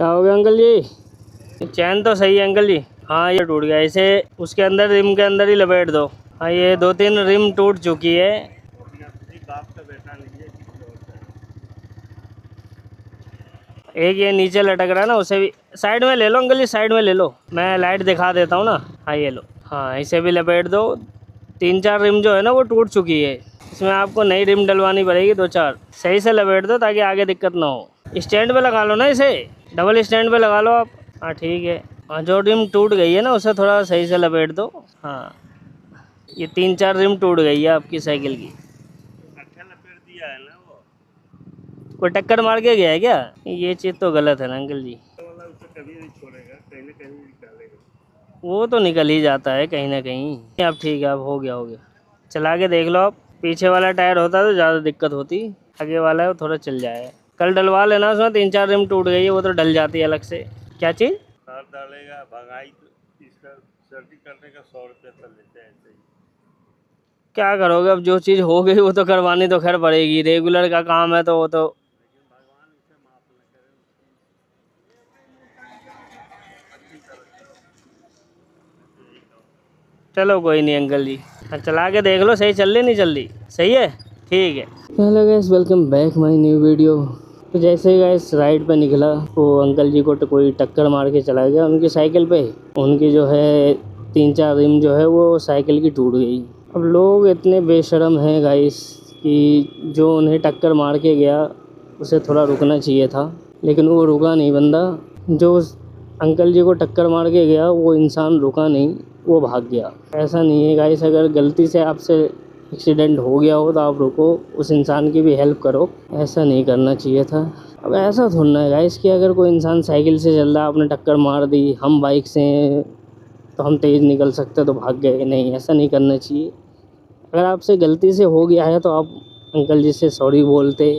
क्या हो गया अंकल जी? चैन तो सही है अंकल जी। हाँ ये टूट गया, इसे उसके अंदर रिम के अंदर ही लपेट दो। हाँ ये 2-3 रिम टूट चुकी है। एक ये नीचे लटक रहा है ना, उसे भी साइड में ले लो अंकल जी, साइड में ले लो, मैं लाइट दिखा देता हूँ ना। हाँ ये लो, हाँ इसे भी लपेट दो। 3-4 रिम जो है ना वो टूट चुकी है, इसमें आपको नई रिम डलवानी पड़ेगी 2-4। सही से लपेट दो ताकि आगे दिक्कत ना हो। स्टैंड पे लगा लो ना इसे, डबल स्टैंड पे लगा लो आप। हाँ ठीक है। हाँ जो रिम टूट गई है ना उसे थोड़ा सही से लपेट दो। हाँ ये 3-4 रिम टूट गई है आपकी साइकिल की। कोई टक्कर मार के गया है क्या? ये चीज़ तो गलत है ना अंकल जी। वो तो निकल ही जाता है कहीं ना कहीं। अब ठीक है, अब हो गया हो गया। चला के देख लो आप। पीछे वाला टायर होता तो ज़्यादा दिक्कत होती, आगे वाला है वो थोड़ा चल जाए। कल डलवा लेना, उसमें 3-4 रिम टूट गई है, वो तो डल जाती है अलग से। क्या चीज़? डालेगा भगाई तो इसका सर्विस करने का 100 रुपये तो लेते हैं। क्या करोगे, अब जो चीज़ हो गई वो तो करवानी तो खैर पड़ेगी, रेगुलर का काम है तो वो तो। चलो कोई नहीं अंकल जी, चला के देख लो, सही चल रही नहीं चल रही? सही है, ठीक है। Hello guys, welcome back my new video. तो जैसे ही गाइस राइड पे निकला वो अंकल जी को तो कोई टक्कर मार के चला गया उनकी साइकिल पे। उनकी जो है 3-4 रिम जो है वो साइकिल की टूट गई। अब लोग इतने बेशर्म हैं गाइस कि जो उन्हें टक्कर मार के गया उसे थोड़ा रुकना चाहिए था, लेकिन वो रुका नहीं बंदा। जो उस अंकल जी को टक्कर मार के गया वो इंसान रुका नहीं, वो भाग गया। ऐसा नहीं है गाइस, अगर गलती से आपसे एक्सीडेंट हो गया हो तो आप रुको, उस इंसान की भी हेल्प करो। ऐसा नहीं करना चाहिए था। अब ऐसा थोड़ा है गाइस कि अगर कोई इंसान साइकिल से चल रहा है, आपने टक्कर मार दी, हम बाइक से हैं तो हम तेज़ निकल सकते तो भाग गए। नहीं, ऐसा नहीं करना चाहिए। अगर आपसे गलती से हो गया है तो आप अंकल जी से सॉरी बोलते,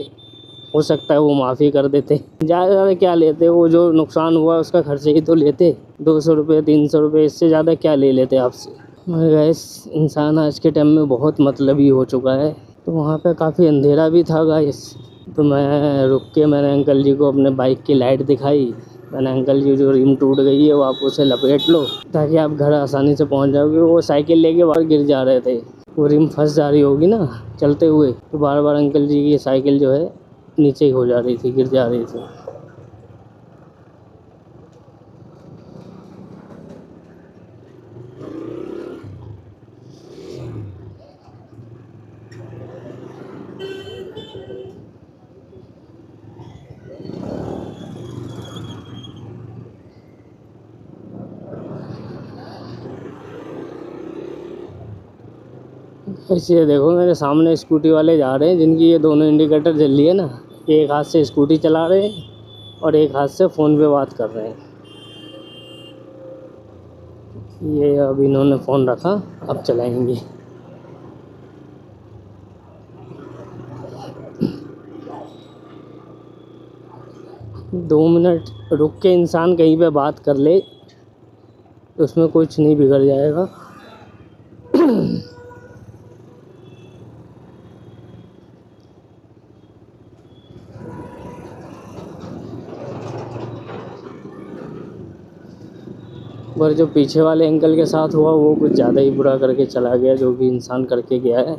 हो सकता है वो माफ़ी कर देते। ज़्यादा क्या लेते, वो जो नुकसान हुआ उसका खर्चे ही तो लेते, 200 रुपये 300 रुपये, इससे ज़्यादा क्या ले लेते आपसे। मगर गाइस इंसान आज के टाइम में बहुत मतलबी हो चुका है। तो वहाँ पे काफ़ी अंधेरा भी था गाइस, तो मैं रुक के मैंने अंकल जी को अपने बाइक की लाइट दिखाई। मैंने अंकल जी जो रिम टूट गई है वो आप उसे लपेट लो ताकि आप घर आसानी से पहुँच जाओगे। वो साइकिल लेके बाहर गिर जा रहे थे, वो रिम फंस जा रही होगी ना चलते हुए, तो बार बार अंकल जी की साइकिल जो है नीचे हो जा रही थी, गिर जा रही थी। ऐसे देखो मेरे सामने स्कूटी वाले जा रहे हैं जिनकी ये दोनों इंडिकेटर जल रही है ना, एक हाथ से स्कूटी चला रहे हैं और एक हाथ से फ़ोन पे बात कर रहे हैं। ये अब इन्होंने फ़ोन रखा, अब चलाएंगे। दो मिनट रुक के इंसान कहीं पे बात कर ले तो उसमें कुछ नहीं बिगड़ जाएगा। पर जो पीछे वाले अंकल के साथ हुआ वो कुछ ज़्यादा ही बुरा करके चला गया, जो भी इंसान करके गया है।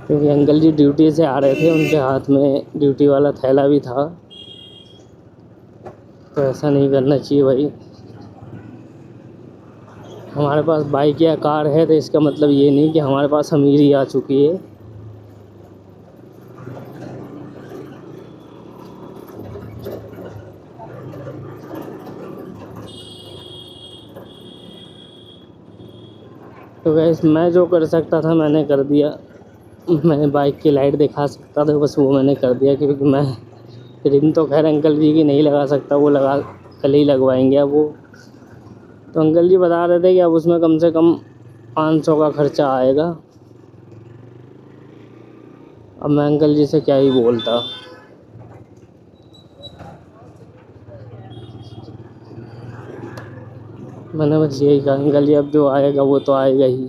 क्योंकि अंकल जी ड्यूटी से आ रहे थे, उनके हाथ में ड्यूटी वाला थैला भी था, तो ऐसा नहीं करना चाहिए भाई। हमारे पास बाइक या कार है तो इसका मतलब ये नहीं कि हमारे पास अमीरी आ चुकी है। तो गैस मैं जो कर सकता था मैंने कर दिया। मैंने बाइक की लाइट दिखा सकता था, बस वो मैंने कर दिया। क्योंकि मैं रिम तो खैर अंकल जी की नहीं लगा सकता, वो लगा कल ही लगवाएंगे अब वो। तो अंकल जी बता रहे थे कि अब उसमें कम से कम 500 का खर्चा आएगा। अब मैं अंकल जी से क्या ही बोलता। मैंने बस यही कहा अंकल जी अब जो आएगा वो तो आएगा ही।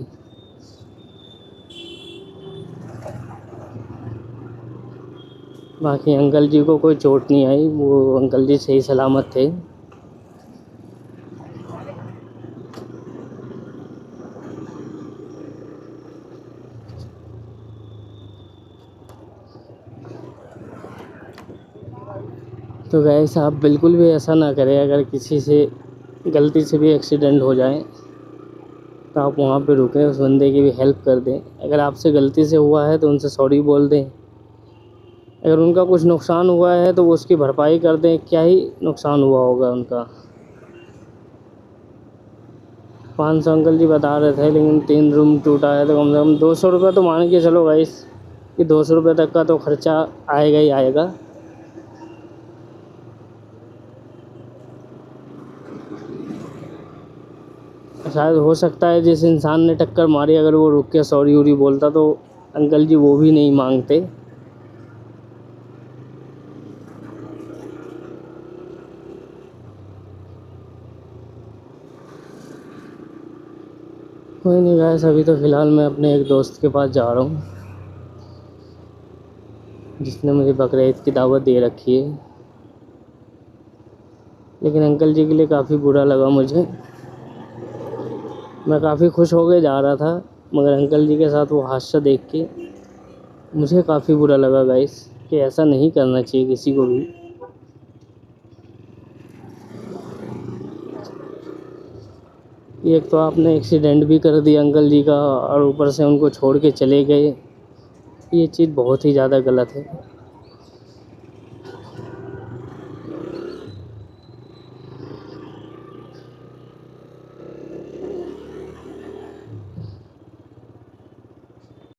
बाकी अंकल जी को कोई चोट नहीं आई, वो अंकल जी सही सलामत थे। तो गाइस आप बिल्कुल भी ऐसा ना करें, अगर किसी से गलती से भी एक्सीडेंट हो जाए तो आप वहाँ पे रुकें, उस बंदे की भी हेल्प कर दें। अगर आपसे गलती से हुआ है तो उनसे सॉरी बोल दें। अगर उनका कुछ नुकसान हुआ है तो वो उसकी भरपाई कर दें। क्या ही नुकसान हुआ होगा उनका। 500 अंकल जी बता रहे थे, लेकिन 3 रूम टूटा है तो कम से कम 200 रुपये तो मान के चलो गाइस कि 200 रुपये तक का तो खर्चा आएगा ही आएगा। शायद हो सकता है जिस इंसान ने टक्कर मारी, अगर वो रुक के सॉरी वॉरी बोलता तो अंकल जी वो भी नहीं मांगते। कोई नहीं गाइस, अभी तो फ़िलहाल मैं अपने एक दोस्त के पास जा रहा हूँ जिसने मुझे बकरीद की दावत दे रखी है। लेकिन अंकल जी के लिए काफ़ी बुरा लगा मुझे। मैं काफ़ी खुश हो के जा रहा था, मगर अंकल जी के साथ वो हादसा देख के मुझे काफ़ी बुरा लगा गाइस, कि ऐसा नहीं करना चाहिए किसी को भी। एक तो आपने एक्सीडेंट भी कर दिया अंकल जी का, और ऊपर से उनको छोड़ के चले गए। ये चीज़ बहुत ही ज़्यादा गलत है।